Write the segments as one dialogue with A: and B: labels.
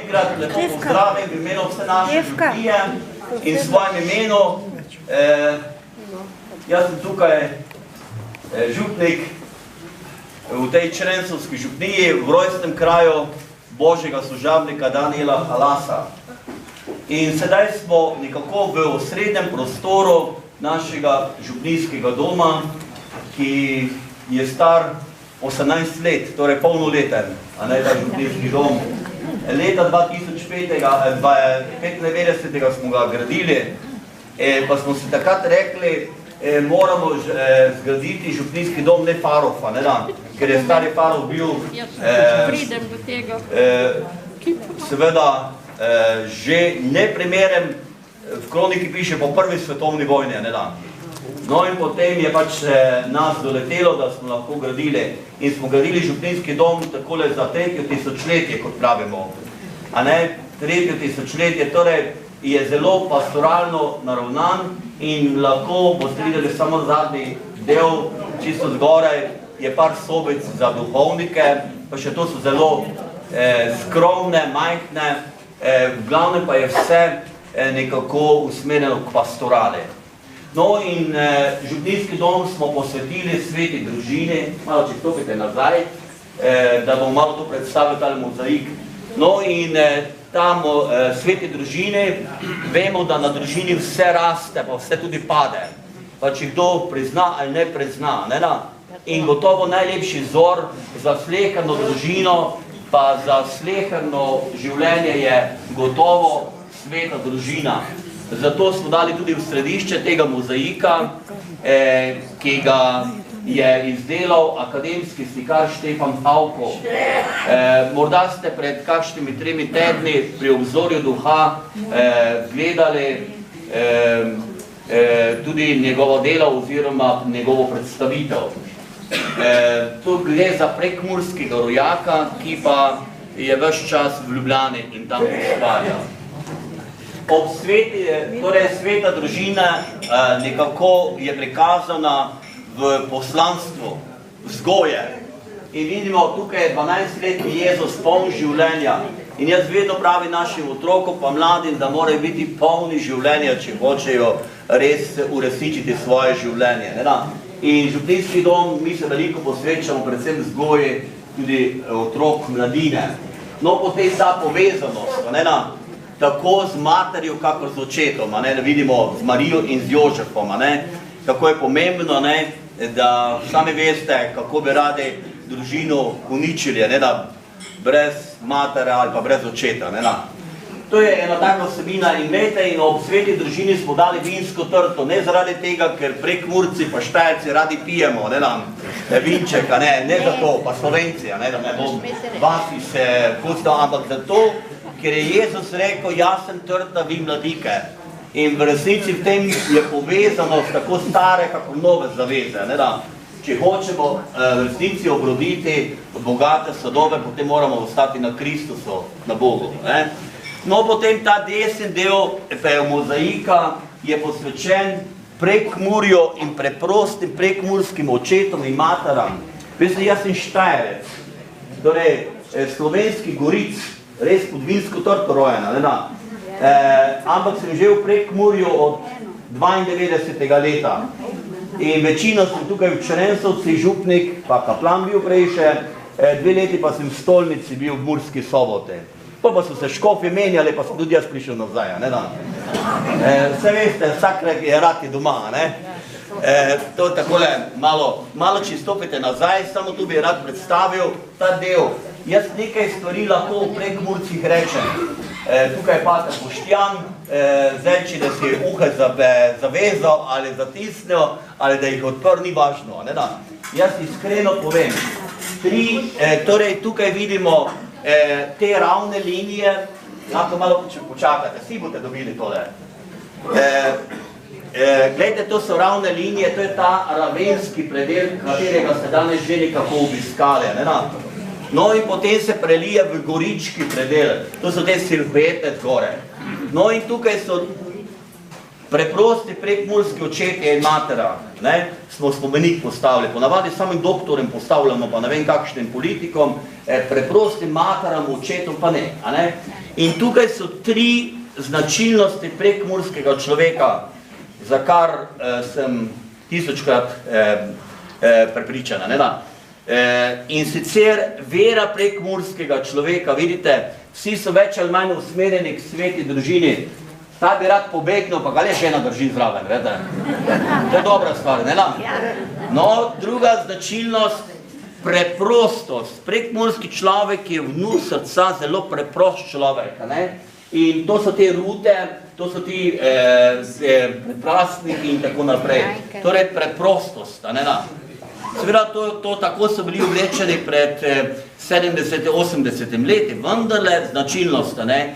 A: enkrat lepo pozdravim v imenu vse naše župnije in svojem imenu. Jaz sem tukaj župnik v tej črensovski župniji, v rojstnem kraju Božjega služabnika Daniela Halasa. In sedaj smo nekako v osrednjem prostoru našega župnijskega doma, ki je star 18 let, torej polnoleten, a ne ta župnijski dom. Leta 2095 smo ga gradili, pa smo si takrat rekli, moramo zgraditi župnijski dom ne Farofa, ne da, ker je stari Farof bil seveda že neprimeren, v kroniki piše po prvi svetovni vojni, ne da. No in potem je pač nas doletelo, da smo lahko gradili in smo gradili župnijski dom takole za 3. tisočletje, kot pravimo. A ne, 3. tisočletje, torej je zelo pastoralno naravnan in lahko boste videli samo zadnji del, čisto zgoraj, je par sobic za duhovnike, pa še to so zelo skromne, majhne, v glavnem pa je vse nekako usmerjeno k pastorali. No in župnijski dom smo posvetili sveti družini, malo če stopite nazaj, da bomo malo to predstavili, tale mozaik. No in tam sveti družini, vemo, da na družini vse raste, pa vse tudi pade. Pa če kdo prizna ali ne prizna, ne da? In gotovo najlepši vzor za sleherno družino, pa za sleherno življenje je gotovo sveta družina. Zato smo dali tudi v središče tega mozaika, ki ga je izdelal akademski slikar Štefan Pavko. Morda ste pred kakšnimi 3 tedni pri obzorju duha gledali tudi njegovo delo oziroma njegovo predstavitev. Tu gre za prekmurskega rojaka, ki pa je ves čas v Ljubljani in tam ustvarja. Torej sveta družina nekako je prikazana v poslanstvu, vzgoje. In vidimo, tukaj je 12-letni Jezus poln življenja. In jaz vedno pravim našim otrokom pa mladim, da morajo biti polni življenja, če hočejo res uresničiti svoje življenje. In župnijski dom, mi se veliko posvečamo, predvsem vzgoji tudi otrok, mladine. No, potem ta povezanost, tako z materjo, kakor z očetom, da vidimo z Marijo in z Jožefom, kako je pomembno, da sami veste, kako bi radi družino uničili, brez matere ali pa brez očeta. To je ena taka vsebina in gledajte, in ob sveti družini smo dali vinsko trto, ne zaradi tega, ker Prekmurci pa Štajerci radi pijemo, vinček, ne zato, pa Slovenci, da ne bom vasi se pustil, ampak zato, ker je Jezus rekel, jaz sem trta, vi mladike. In v resnici v tem je povezanost tako stare, kako nove zaveze. Če hočemo v resnici obroditi bogate sadove, potem moramo ostati na Kristusu, na Bogu. No, potem ta desen del mozaika je posvečen Prekmurju in preprostim prekmurskim očetom in materam. Veste, jaz sem Štajerec, torej slovenski Goric, res pod vinsko trto rojena, ampak sem že v Prekmurju od 92. leta. In večino sem tukaj v Črensovci, župnik, pa kaplan bil prej še, 2 leti pa sem v stolnici bil v Murski Sobote. Pa so se škofi menjali, pa sem tudi jaz prišel nazaj, Vse veste, vsak je rad je doma, To je takole, malo če stopite nazaj, samo tu bi rad predstavil ta del. Jaz nekaj stvari lahko v Prekmurcih rečem. Tukaj je pater Boštjan, zdaj, če da si uhe zavezal ali zatisnil, ali da jih odprl, ni važno, Jaz iskreno povem, torej tukaj vidimo te ravne linije, lahko malo počakate, vsi boste dobili tole. Glejte, to so ravne linije, to je ta ravenski predel, katerega ste danes že nekako obiskali. No in potem se prelije v gorički predel, to so te silhuete zgore. No in tukaj so Preprosti prekmurski očetje in matera, ne, smo spomenik postavili, ponavadi samim doktorem postavljamo, pa ne vem kakšnim politikom, preprostim materam, očetom pa ne, a ne. In tukaj so 3 značilnosti prekmurskega človeka, za kar sem 1000-krat prepričana, ne da. In sicer vera prekmurskega človeka, vidite, vsi so več ali manj usmerjeni k sveti družini. Ta bi rad pobegnil, pa ga le žena drži zraven, vete. To je dobra stvar, ne da? No, druga značilnost, preprostost. Prekmurski človek je vnus srca zelo preprost človek, ne? In to so te rute, to so ti preprastniki in tako naprej. Torej preprostost, ne da? Seveda, to tako so bili oblečeni pred 70-80 leti, vendarle značilnost, ne?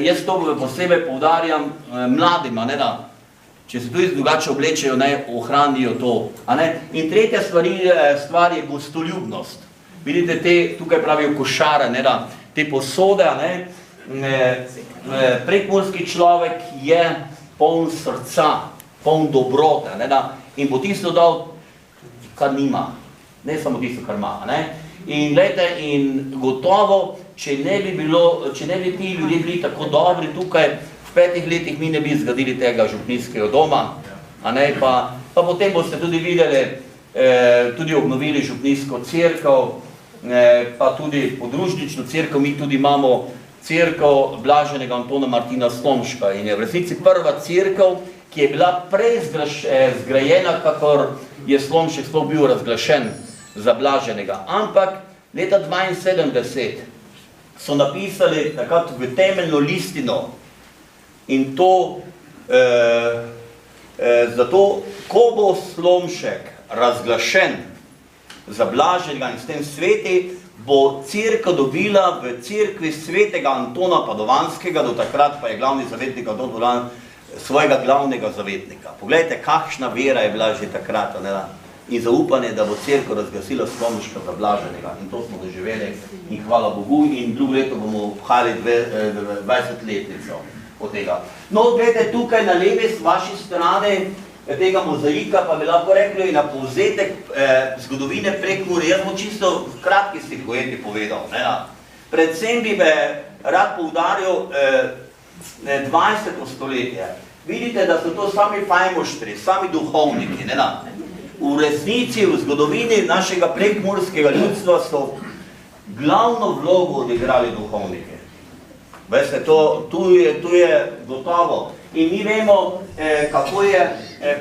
A: Jaz to posebej poudarjam mladima, ne da, če se tudi drugače oblečejo, ne, ohranijo to. A ne? In tretja stvar je gostoljubnost. Vidite, te tukaj pravijo košare, ne da, te posode, ne, prekmurski človek je poln srca, poln dobrote, ne da, in bo tisto dal, kar nima, ne samo tisto, kar ima, ne. In gledajte, in gotovo, če ne bi ti ljudje bili tako dobri tukaj, v 5 letih mi ne bi zgradili tega župnijskega doma, a ne, pa potem boste tudi videli, tudi obnovili župnijsko cerkev, pa tudi podružnično cerkev, mi tudi imamo cerkev blaženega Antona Martina Slomška in je v resnici prva cerkev, ki je bila prej zgrajena, kakor je Slomšek sploh bil razglašen za blaženega. Ampak leta 72 so napisali takrat v temeljno listino in to zato, ko bo Slomšek razglašen za blaženega in s tem sveti, bo cerkev dobila v cerkvi svetega Antona Padovanskega, do takrat pa je glavni zavetnik Anton Padovan svojega glavnega zavetnika. Poglejte, kakšna vera je bila že takrat, ne da? In zaupanje, da bo cerkev razglasila Slomška za blaženega. In to smo doživeli in hvala Bogu in drugo leto bomo obhajali 20-letnico od tega. No, gledajte, tukaj na levi z vaši strani tega mozaika pa bi lahko rekli na povzetek zgodovine Prekmurja. Jaz bom čisto v kratki stihojeti povedal. Predvsem bi me rad poudaril 20. stoletje. Vidite, da so to sami fajmoštri, sami duhovniki. V resnici, v zgodovini našega prekmurskega ljudstva so glavno vlogo odigrali duhovniki. Veste, tu je gotovo. In mi vemo, kako je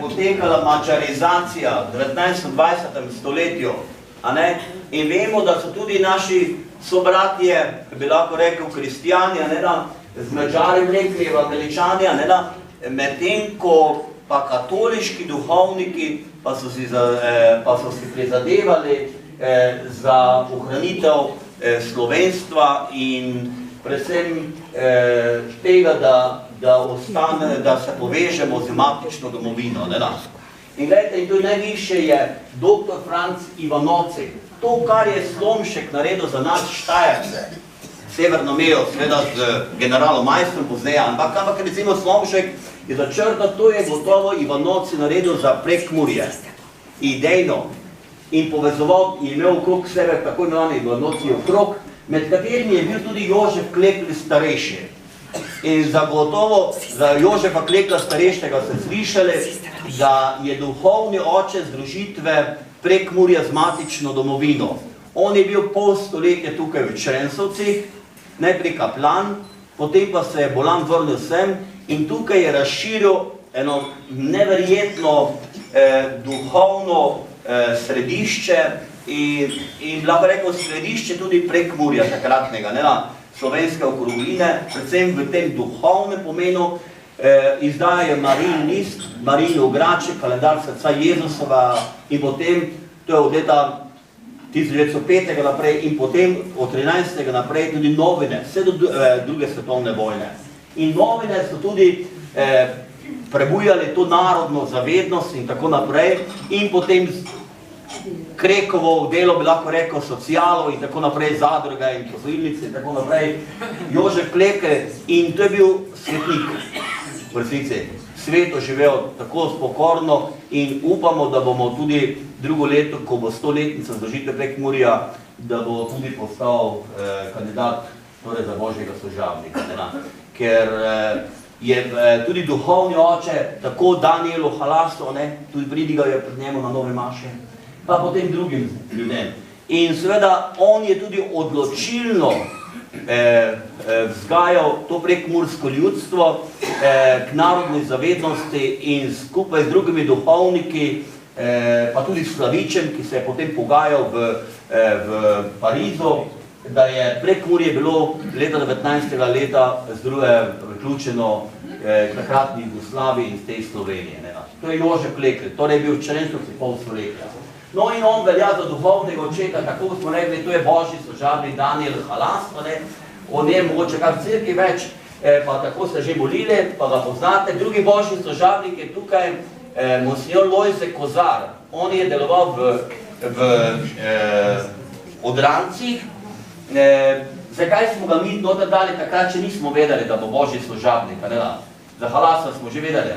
A: potekala mačarizacija v 19-20. stoletju. In vemo, da so tudi naši sobratje, bi lahko rekel kristijani, z Madžari vlekli evangeličani, medtem ko pa katoliški duhovniki pa so si prizadevali za ohranitev slovenstva in predvsem tega, da se povežemo z matično domovino. In gledajte, in to najvišje je dr. Franc Ivanovci. To, kar je Slomšek naredil za nas Štajerce, severno mejo, seveda z generalom Majstrom pozneje, ampak recimo Slomšek je začrtal, to je gotovo Ivanovci naredil za Prekmurje. Idejno. In povezoval, je imel okrog sebe tako imenovani Ivanovci okrog, med katerimi je bil tudi Jožef Klekl starejši. In zagotovo za Jožefa Klekla starejšega ste slišali, da je duhovni oče združitve Prekmurja z matično domovino. On je bil pol stoletja tukaj v Črensovcih, najprej kaplan, potem pa se je bolan vrnil sem in tukaj je razširil eno neverjetno duhovno središče in lahko rekel središče tudi Prekmurja takratnega, slovenske okrogline, predvsem v tem duhovnem pomenu, izdajajo Marijin list, Marijin ograček, kalendar srca Jezusova in potem, to je od leta 1905. naprej in potem od 13. naprej tudi novine, vse do druge svetovne vojne. In novine so tudi prebujali to narodno zavednost in tako naprej in potem Krekovo delo, bi lahko rekel, socialo in tako naprej, zadruga in posojilnice in tako naprej, Jožef Klekl in to je bil svetnik v resnici. svetu živel tako spokorno in upamo, da bomo tudi drugo leto, ko bo 100-letnica združitve Prekmurja, da bo tudi postal kandidat torej za Božjega služabnika. Ker je tudi duhovni oče, tako Danielu Halasu, tudi pridigal je pred njemu na nove maše, pa potem drugim ljudem. In seveda on je tudi odločilno vzgajal to prekmursko ljudstvo k narodni zavednosti in skupaj z drugimi duhovniki, pa tudi Slavičem, ki se je potem pogajal v Parizu, da je Prekmurje bilo leta 19. leta vključeno k takratni Jugoslaviji in z tej Slovenije. To je Jožef Klekl, torej je bil v Črenšovci pol stoletja. No in on velja za duhovnega očeta, tako smo rekli, to je Božji služabnik Daniel Halas, o njem mogoče kar v cerkvi več, pa tako se že molili, pa ga poznate. Drugi Božji služabnik je tukaj monsignor Lojze Kozar. On je deloval v Odrancih. Zakaj smo ga mi noter dali takrat, če nismo vedeli, da bo Božji služabnik? Za Halasa smo že vedeli,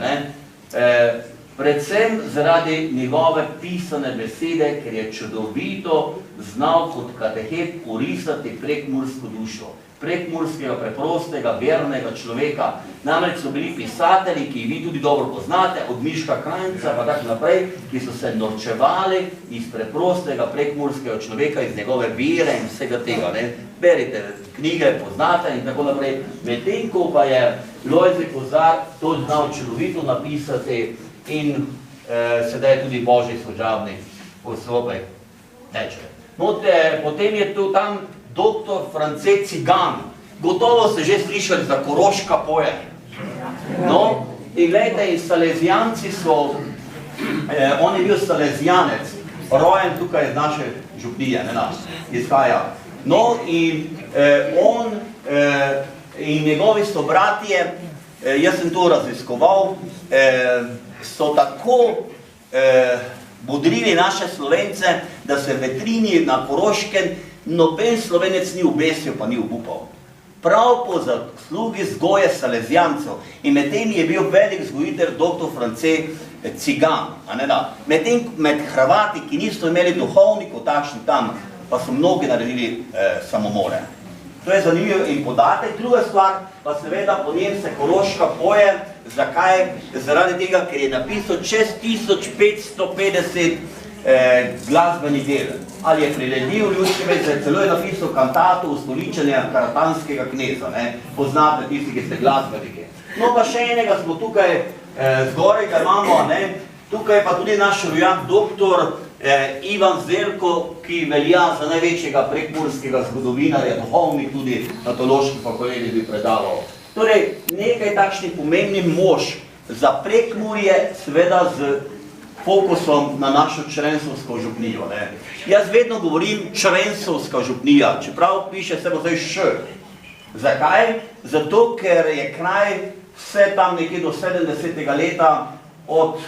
A: predvsem zaradi njegove pisane besede, ker je čudovito znal kot katehet orisati prekmursko dušo, prekmurskega, preprostega, vernega človeka. Namreč so bili pisatelji, ki jih vi tudi dobro poznate, od Miška Krajnca pa tako naprej, ki so se norčevali iz preprostega prekmurskega človeka, iz njegove vere in vsega tega. Berite knjige, poznate in tako naprej. Medtem ko pa je Lojze Kozar to znal čudovito napisati in sedaj je tudi Božji služabnik posebej teče. Potem je tu tam doktor France Cigan. Gotovo ste že slišali za Koroška poje. No, in gledajte, Salezijanci so, on je bil Salezijanec, rojen tukaj iz naše župnije, izhaja. No, in on in njegovi sobratje, jaz sem to raziskoval, so tako bodrili naše Slovence, da se v Vetrini na Koroškem noben Slovenec ni obesil, pa ni obupal. Prav po zaslugi vzgoje Salezijancev. In med tem je bil velik vzgojitelj dr. France Cigan. Medtem med Hrvati, ki niso imeli duhovnikov takšni tam, pa so mnogi naredili samomore. To je zanimivo in podatek. Druga stvar, pa seveda po njem se Koroška poje. Zakaj? Zaradi tega, ker je napisal čez 1550 glasbenih del. Ali je priredil ljudske veze, celo je napisal kantato ustoličenja karatanskega kneza. Poznate tisti, ki ste glasbeniki. No pa še enega smo tukaj zgoraj, ga imamo, tukaj pa tudi naš rojak doktor Ivan Zelko, ki velja za največjega prekmurskega zgodovinarja, duhovnik tudi na teološki fakulteti bi predaval. Torej, nekaj takšnih pomembnih mož za Prekmurje, seveda z fokusom na našo Črensovsko župnijo. Jaz vedno govorim Črensovska župnija, čeprav piše se bo zdaj Š. Zakaj? Zato, ker je kraj vse tam nekje do 70. leta, od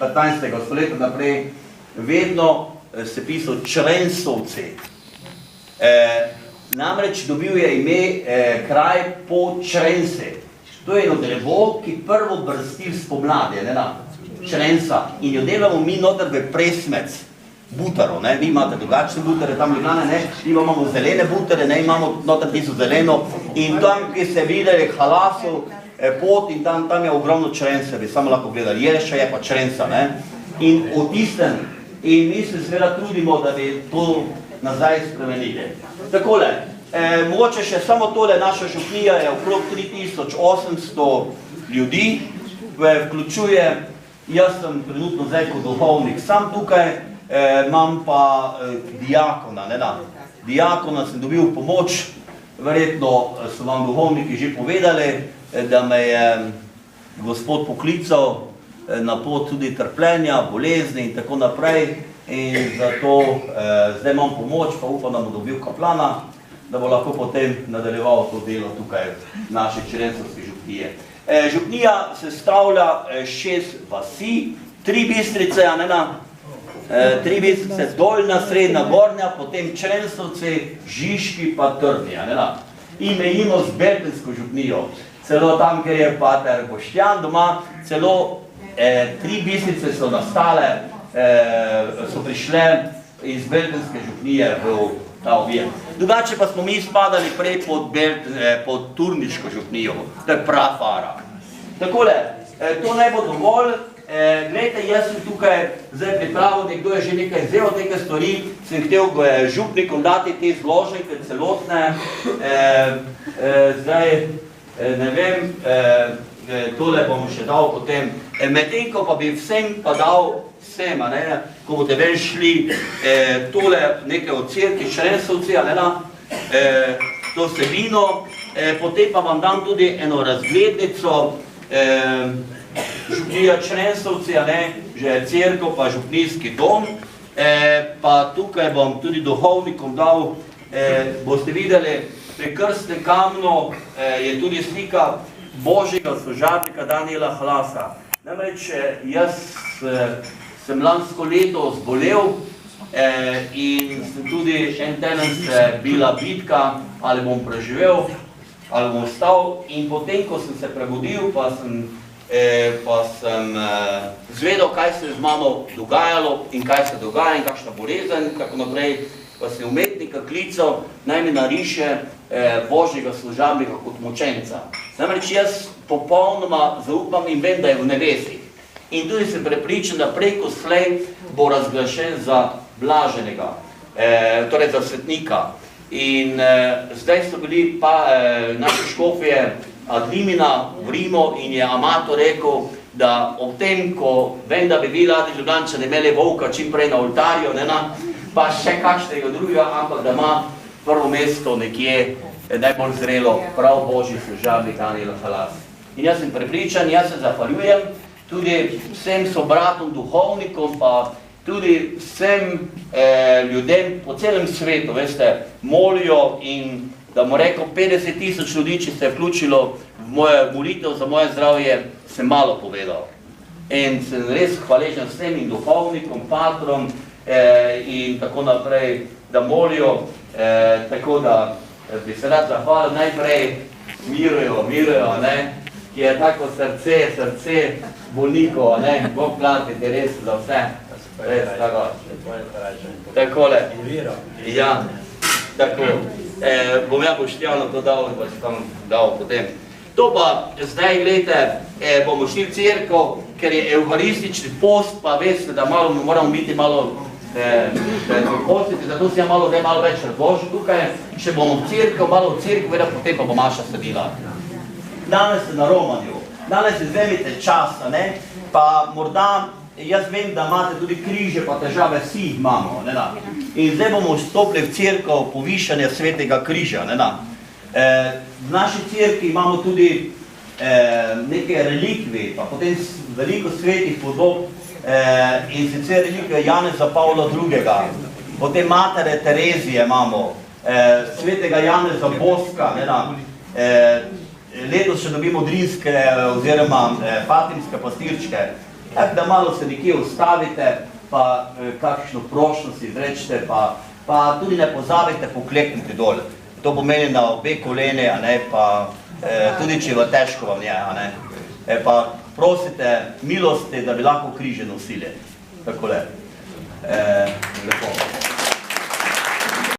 A: 15. stoletja naprej, vedno se pisal Črensovci. Namreč dobil je ime kraj po Črense. To je eno drevo, ki prvo brsti spomladi, Črensa. In jo delamo mi noter v presmec butaro. Vi imate drugačne butare, tam Ljubljane, mi imamo zelene butare, imamo noter tisto zeleno. In tam, ki se videli Halasov pot in tam je ogromno Črense, bi samo lahko gledali. Jelša je pa Črensa. In o tistem, in mi se seveda trudimo, da bi to nazaj spremenili. Takole, mogoče še samo tole, naša župnija je okrog 3800 ljudi, vključuje, jaz sem trenutno zdaj kot duhovnik sam tukaj, imam pa diakona, diakona sem dobil pomoč, verjetno so vam duhovniki že povedali, da me je gospod poklical na pot tudi trpljenja, bolezni in tako naprej. In zato zdaj imam pomoč, pa upam, da bom dobil kaplana, da bo lahko potem nadaljeval to delo tukaj v naši Črensovski župnije. Župnija sestavlja 6 vasi, 3 Bistrice, 3 Bistrice, Doljna, Srednja, Gornja, potem Črensovci, Žižki pa Trnija. In mejimo z Beltensko župnijo. celo tam, kjer je pater Boštjan doma, celo 3 bistrice so nastale, so prišle iz Beltenske župnije v ta objekt. Drugače pa smo mi spadali prej pod Turniško župnijo, to je prafara. Takole, to ne bo dovolj. Glejte, jaz sem tukaj zdaj pripravil, nekdo je že nekaj vzel nekaj stvari, sem hotel župnikom dati te zloženke celotne, zdaj ne vem, tole bom še dal potem, medtem ko pa bi vsem pa dal vsem, ko boste ven šli, tole nekaj od cerkvi, Črensovci, to vsebino, potem pa vam dam tudi eno razglednico, župnija Črensovci, že je cerkev pa župnijski dom, pa tukaj bom tudi duhovnikom dal, boste videli, pri krstnem kamnu je tudi slika Božjega služabnika Daniela Hlasa. Namreč jaz sem lansko leto zbolel in sem tudi en teden se bila bitka, ali bom preživel, ali bom ostal, in potem, ko sem se prebudil, pa sem zvedel, kaj se z mano dogajalo in kaj se dogaja in kakšna bolezen, tako naprej, pa sem umetnika klical, naj mi nariše Božjega služabnika kot mučenca. Namreč jaz popolnoma zaupam in vem, da je v nebesih. In tudi sem prepričan, da preko slej bo razglašen za blaženega, torej za svetnika. In zdaj so bili pa naše škofje Adlimina v Rimu in je amator rekel, da ob tem, ko vem, da bi vi radi Ljubljančani imeli volka čim prej na oltarju, pa še kakšnega drugega, ampak da ima prvo mesto nekje najbolj zrelo prav Božji služabnik Daniel Hlas. In jaz sem prepričan, jaz se zahvaljujem tudi vsem sobratom, duhovnikom, pa tudi vsem ljudem po celem svetu, veste, molijo in da mu rekel 50 000 ljudi, če se je vključilo v moje molitev za moje zdravje, sem malo povedal. In sem res hvaležen vsem in duhovnikom, patrom in tako naprej, da molijo, tako da bi se rad zahvalil najprej Mirojo, ki je tako srce bolnikov, Bog platiti res za vse. Res, tako. Takole. Ja, tako. Bom ja Boštjanu to dal, pa si tam dal potem. To pa zdaj, gledajte, bomo šli v cerkev, ker je evharistični post, pa veste, da moramo biti malo postiti, zato si ja malo več razložil tukaj, še bomo v cerkev, malo v cerkev, potem pa bo Maša sedila. Danes ste na romanju, danes si vzemite čas, pa morda, jaz vem, da imate tudi križe, pa težave vsi jih imamo, in zdaj bomo vstopili v cerkev povišanja svetega križa, v naši cerkvi imamo tudi neke relikvi, pa potem veliko svetih podob, in sicer relikve Janeza Pavla II. Potem matere Terezije imamo, svetega Janeza Boska, letos še dobimo drinske oziroma fatimske pastirčke, tako da malo se nekje ustavite, pa kakšno prošlost izrečete, pa tudi ne pozabite poklekniti dol. To pomeni na obe kolene, pa tudi če je težko vam je, pa prosite milosti, da bi lahko križe nosili. Takole. Lepo.